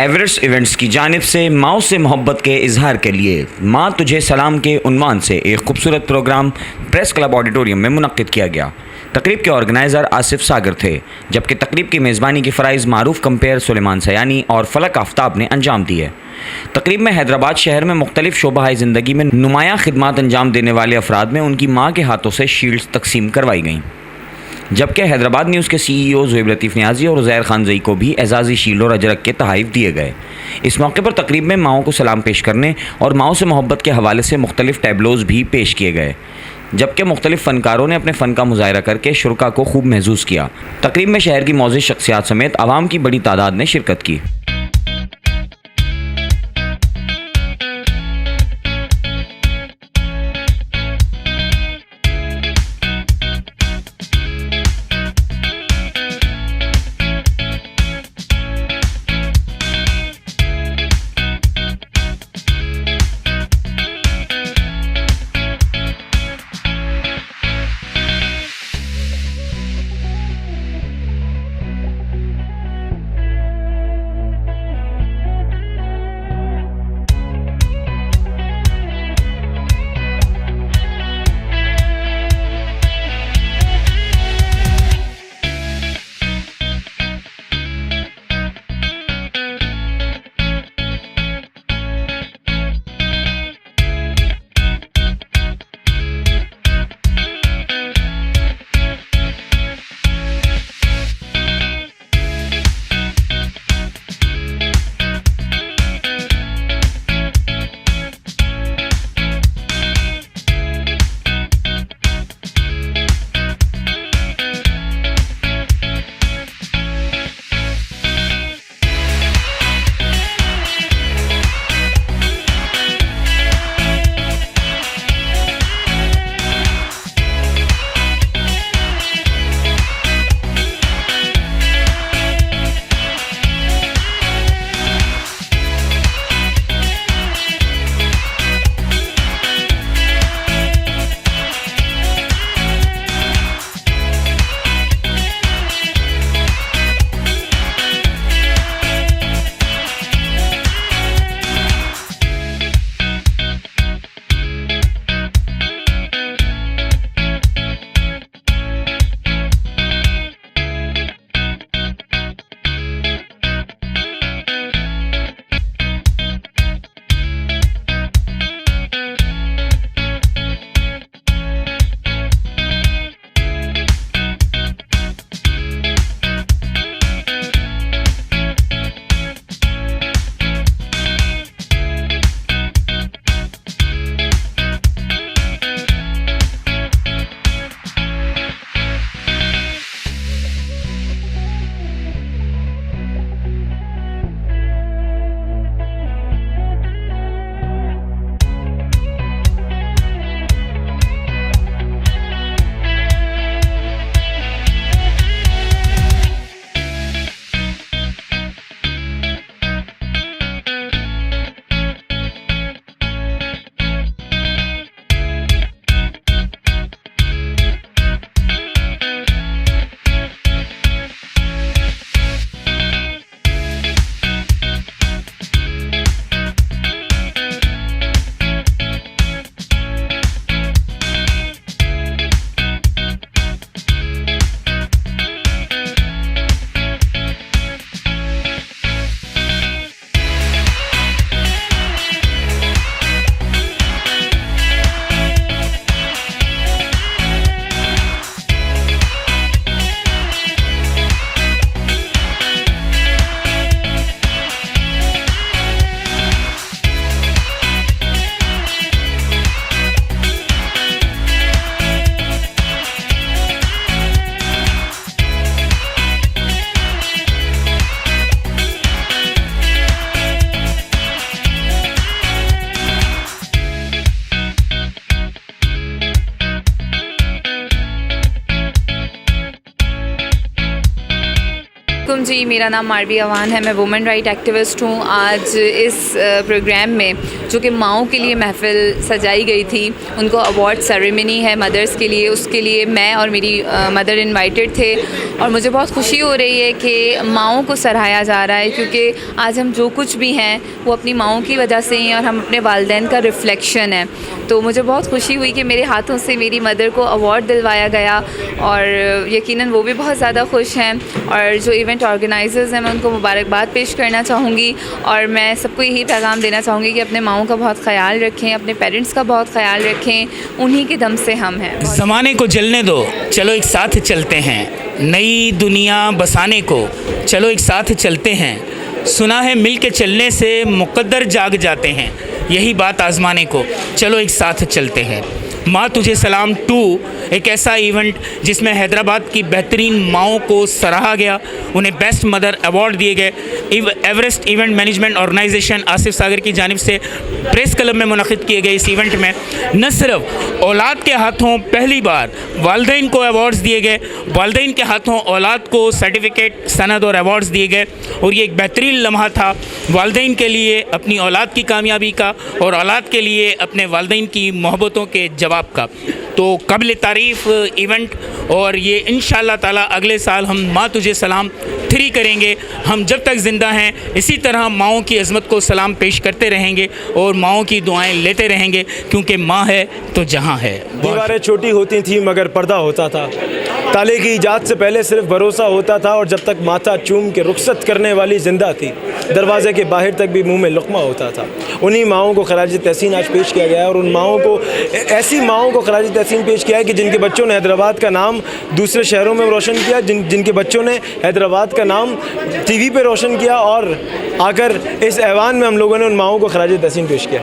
Everest events की जानिब से माओ से मोहब्बत के इजहार के लिए माँ तुझे सलाम के उन्वान से एक खूबसूरत प्रोग्राम प्रेस क्लब ऑडिटोरियम में मुनक्किद किया गया। तकरीब के ऑर्गेनाइज़र आसिफ सागर थे, जबकि तकरीब की मेज़बानी की फ़राइज़ मारूफ कंपेयर सुलेमान सयानी और फलक आफ्ताब ने अंजाम दिए। तकरीब में हैदराबाद शहर में मुख्तलिफ शोबाए ज़िंदगी में नुमायाँ खिदमात अंजाम देने वाले अफराद में उनकी माँ के हाथों से शील्ड्स तकसीम करवाई गईं, जबकि हैदराबाद न्यूज़ के CEO ज़ुहैब लतीफ़ नियाज़ी और उज़ैर खान ज़ई को भी एजाज़ी शील्ड और अजरक के तहाइफ़ दिए गए। इस मौके पर तकरीब में माओं को सलाम पेश करने और माओं से मोहब्बत के हवाले से मुख्तलिफ टैबलोज़ भी पेश किए गए, जबकि मुख्तलिफ फ़नकारों ने अपने फ़न का मुज़ाहिरा करके शुरका को खूब महसूस किया। तकरीब में शहर की मौज़ूद शख्सियात समेत आवाम की बड़ी तादाद ने शिरकत की। वालेकुम जी, मेरा नाम मारवी अवान है। मैं वुमेन राइट एक्टिविस्ट हूँ। आज इस प्रोग्राम में जो कि माओं के लिए महफ़िल सजाई गई थी, उनको अवार्ड सेरेमनी है मदर्स के लिए, उसके लिए मैं और मेरी मदर इनवाइटेड थे। और मुझे बहुत खुशी हो रही है कि माओं को सराहाया जा रहा है, क्योंकि आज हम जो कुछ भी हैं वो अपनी माओं की वजह से ही, और हम अपने वालिदैन का रिफ्लेक्शन है। तो मुझे बहुत खुशी हुई कि मेरे हाथों से मेरी मदर को अवार्ड दिलवाया गया, और यकीनन वो भी बहुत ज़्यादा खुश हैं। और जो इवेंट ऑर्गेनाइजर्स हैं, मैं उनको मुबारकबाद पेश करना चाहूँगी, और मैं सबको यही पैगाम देना चाहूँगी कि अपने माओं का बहुत ख्याल रखें, अपने पेरेंट्स का बहुत ख्याल रखें, उन्हीं के दम से हम हैं। ज़माने को जलने दो, चलो एक साथ चलते हैं, नई दुनिया बसाने को चलो एक साथ चलते हैं, सुना है मिल के चलने से मुक़द्दर जाग जाते हैं, यही बात आज़माने को चलो एक साथ चलते हैं। माँ तुझे सलाम 2 एक ऐसा इवेंट जिसमें हैदराबाद की बेहतरीन माओं को सराहा गया, उन्हें बेस्ट मदर अवार्ड दिए गए। Everest event management organisation Asif Sagar की जानिब से प्रेस क्लब में मुनक़िद किए गए इस इवेंट में न सिर्फ औलाद के हाथों पहली बार वालिदैन को अवार्ड्स दिए गए, वालिदैन के हाथों औलाद को सर्टिफिकेट, सनद और अवार्ड्स दिए गए। और ये एक बेहतरीन लम्हा था वालिदैन के लिए अपनी औलाद की कामयाबी का, और औलाद के लिए अपने वालिदैन की मोहब्बतों के जवाब का। तो काबिल तारीफ़ इवेंट, और ये इंशाअल्लाह ताला अगले साल हम माँ तुझे सलाम 3 करेंगे। हम जब तक ज़िंदा हैं इसी तरह माओं की अज़मत को सलाम पेश करते रहेंगे और माओं की दुआएं लेते रहेंगे, क्योंकि माँ है तो जहाँ है। दीवारें छोटी होती थी मगर पर्दा होता था, ताले की ईजाद से पहले सिर्फ भरोसा होता था, और जब तक माथा चूम के रुखसत करने वाली जिंदा थी, दरवाजे के बाहर तक भी मुंह में लुक़मा होता था। उन्हीं माओं को खराज तहसीन आज पेश किया गया है, और उन माओं को, ऐसी माओं को खराज तहसीन पेश किया है कि जिनके बच्चों ने हैदराबाद का नाम दूसरे शहरों में रोशन किया, जिनके बच्चों ने हैदराबाद का नाम TV पे रोशन किया, और आकर इस ऐवान में हम लोगों ने उन माओं को खराज तहसीन पेश किया।